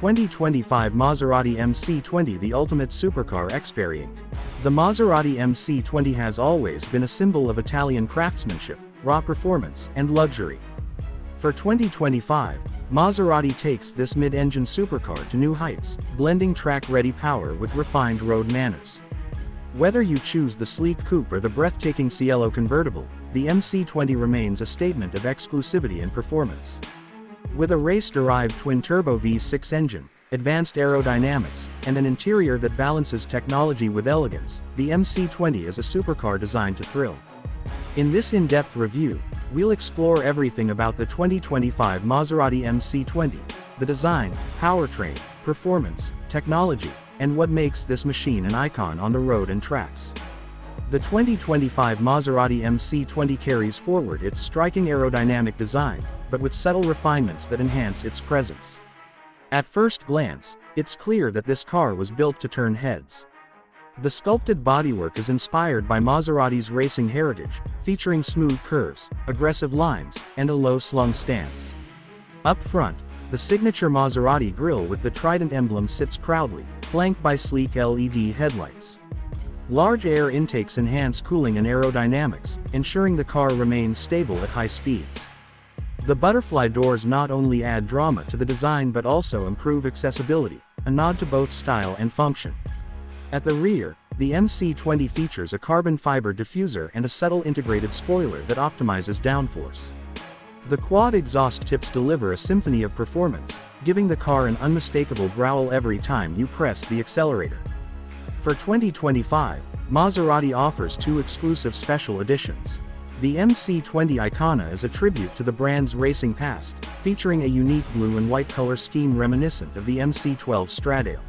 2025 Maserati MC20, the ultimate supercar experience. The Maserati MC20 has always been a symbol of Italian craftsmanship, raw performance, and luxury. For 2025, Maserati takes this mid-engine supercar to new heights, blending track-ready power with refined road manners. Whether you choose the sleek coupe or the breathtaking Cielo convertible, the MC20 remains a statement of exclusivity and performance. With a race-derived twin-turbo V6 engine, advanced aerodynamics, and an interior that balances technology with elegance, the MC20 is a supercar designed to thrill. In this in-depth review, we'll explore everything about the 2025 Maserati MC20, the design, powertrain, performance, technology, and what makes this machine an icon on the road and tracks. The 2025 Maserati MC20 carries forward its striking aerodynamic design, but with subtle refinements that enhance its presence. At first glance, it's clear that this car was built to turn heads. The sculpted bodywork is inspired by Maserati's racing heritage, featuring smooth curves, aggressive lines, and a low-slung stance. Up front, the signature Maserati grille with the trident emblem sits proudly, flanked by sleek LED headlights. Large air intakes enhance cooling and aerodynamics, ensuring the car remains stable at high speeds. The butterfly doors not only add drama to the design but also improve accessibility, a nod to both style and function. At the rear, the MC20 features a carbon fiber diffuser and a subtle integrated spoiler that optimizes downforce. The quad exhaust tips deliver a symphony of performance, giving the car an unmistakable growl every time you press the accelerator. For 2025, Maserati offers two exclusive special editions. The MC20 Icona is a tribute to the brand's racing past, featuring a unique blue and white color scheme reminiscent of the MC12 Stradale.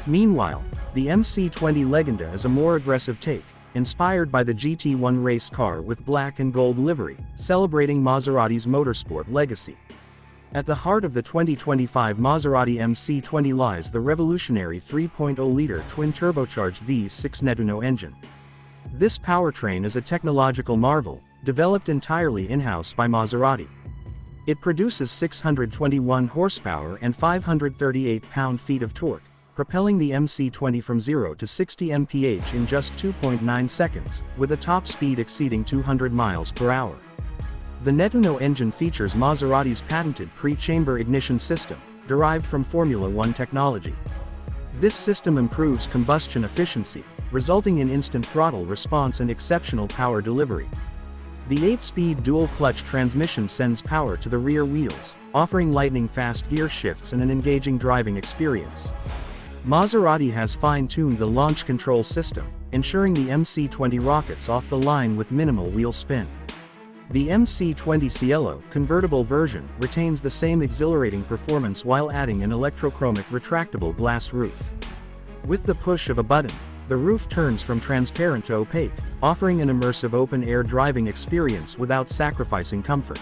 Meanwhile, the MC20 Legenda is a more aggressive take, inspired by the GT1 race car with black and gold livery, celebrating Maserati's motorsport legacy. At the heart of the 2025 Maserati MC20 lies the revolutionary 3.0-liter twin-turbocharged V6 Nettuno engine. This powertrain is a technological marvel, developed entirely in-house by Maserati. It produces 621 horsepower and 538 pound-feet of torque, propelling the MC20 from 0 to 60 mph in just 2.9 seconds, with a top speed exceeding 200 miles per hour. The Nettuno engine features Maserati's patented pre-chamber ignition system, derived from Formula One technology. This system improves combustion efficiency, resulting in instant throttle response and exceptional power delivery. The 8-speed dual-clutch transmission sends power to the rear wheels, offering lightning-fast gear shifts and an engaging driving experience. Maserati has fine-tuned the launch control system, ensuring the MC20 rockets off the line with minimal wheel spin. The MC20 Cielo convertible version retains the same exhilarating performance while adding an electrochromic retractable glass roof. With the push of a button, the roof turns from transparent to opaque, offering an immersive open-air driving experience without sacrificing comfort.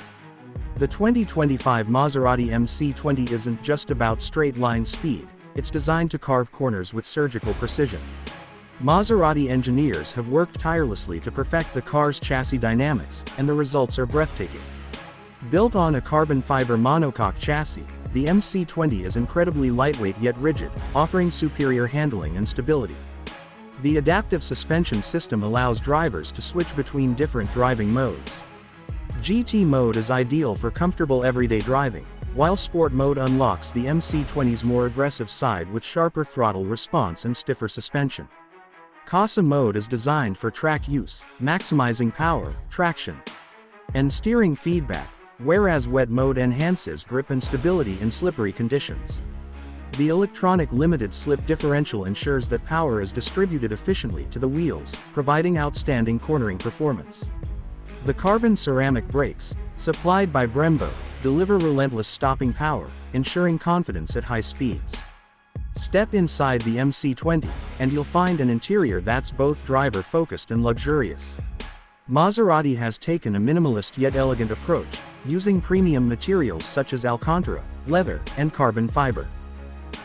The 2025 Maserati MC20 isn't just about straight-line speed, it's designed to carve corners with surgical precision. Maserati engineers have worked tirelessly to perfect the car's chassis dynamics, and the results are breathtaking. Built on a carbon fiber monocoque chassis, the MC20 is incredibly lightweight yet rigid, offering superior handling and stability. The adaptive suspension system allows drivers to switch between different driving modes. GT mode is ideal for comfortable everyday driving, while Sport mode unlocks the MC20's more aggressive side with sharper throttle response and stiffer suspension. Casa mode is designed for track use, maximizing power, traction, and steering feedback, whereas Wet mode enhances grip and stability in slippery conditions. The electronic limited slip differential ensures that power is distributed efficiently to the wheels, providing outstanding cornering performance. The carbon ceramic brakes, supplied by Brembo, deliver relentless stopping power, ensuring confidence at high speeds. Step inside the MC20, and you'll find an interior that's both driver-focused and luxurious. Maserati has taken a minimalist yet elegant approach, using premium materials such as Alcantara, leather, and carbon fiber.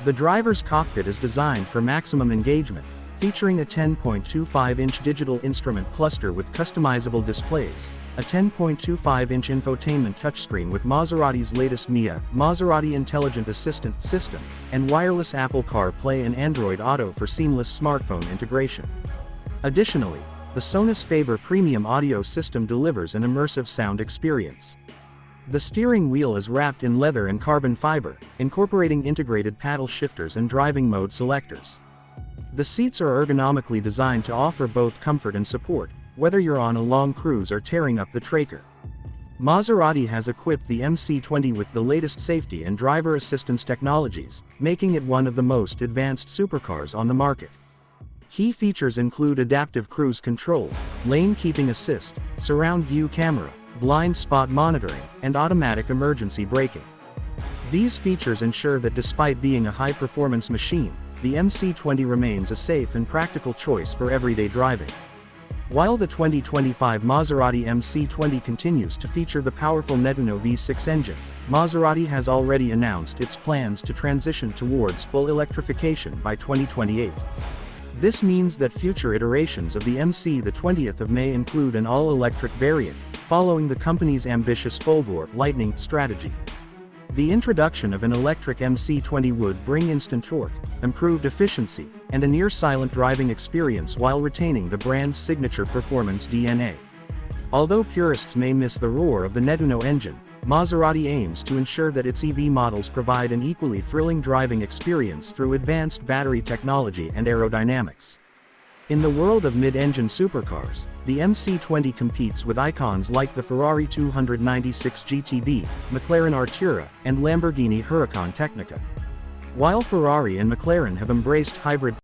The driver's cockpit is designed for maximum engagement, featuring a 10.25-inch digital instrument cluster with customizable displays, a 10.25-inch infotainment touchscreen with Maserati's latest MIA, Maserati Intelligent Assistant system, and wireless Apple CarPlay and Android Auto for seamless smartphone integration. Additionally, the Sonos Faber premium audio system delivers an immersive sound experience. The steering wheel is wrapped in leather and carbon fiber, incorporating integrated paddle shifters and driving mode selectors. The seats are ergonomically designed to offer both comfort and support, whether you're on a long cruise or tearing up the Tracker. Maserati has equipped the MC20 with the latest safety and driver assistance technologies, making it one of the most advanced supercars on the market. Key features include adaptive cruise control, lane keeping assist, surround view camera, blind spot monitoring, and automatic emergency braking. These features ensure that despite being a high-performance machine, the MC20 remains a safe and practical choice for everyday driving. While the 2025 Maserati MC20 continues to feature the powerful Nettuno V6 engine, Maserati has already announced its plans to transition towards full electrification by 2028. This means that future iterations of the MC20 may include an all-electric variant, following the company's ambitious Fulgor Lightning strategy. The introduction of an electric MC20 would bring instant torque, improved efficiency, and a near-silent driving experience while retaining the brand's signature performance DNA. Although purists may miss the roar of the Nettuno engine, Maserati aims to ensure that its EV models provide an equally thrilling driving experience through advanced battery technology and aerodynamics. In the world of mid-engine supercars, the MC20 competes with icons like the Ferrari 296 GTB, McLaren Artura, and Lamborghini Huracan Technica. While Ferrari and McLaren have embraced hybrid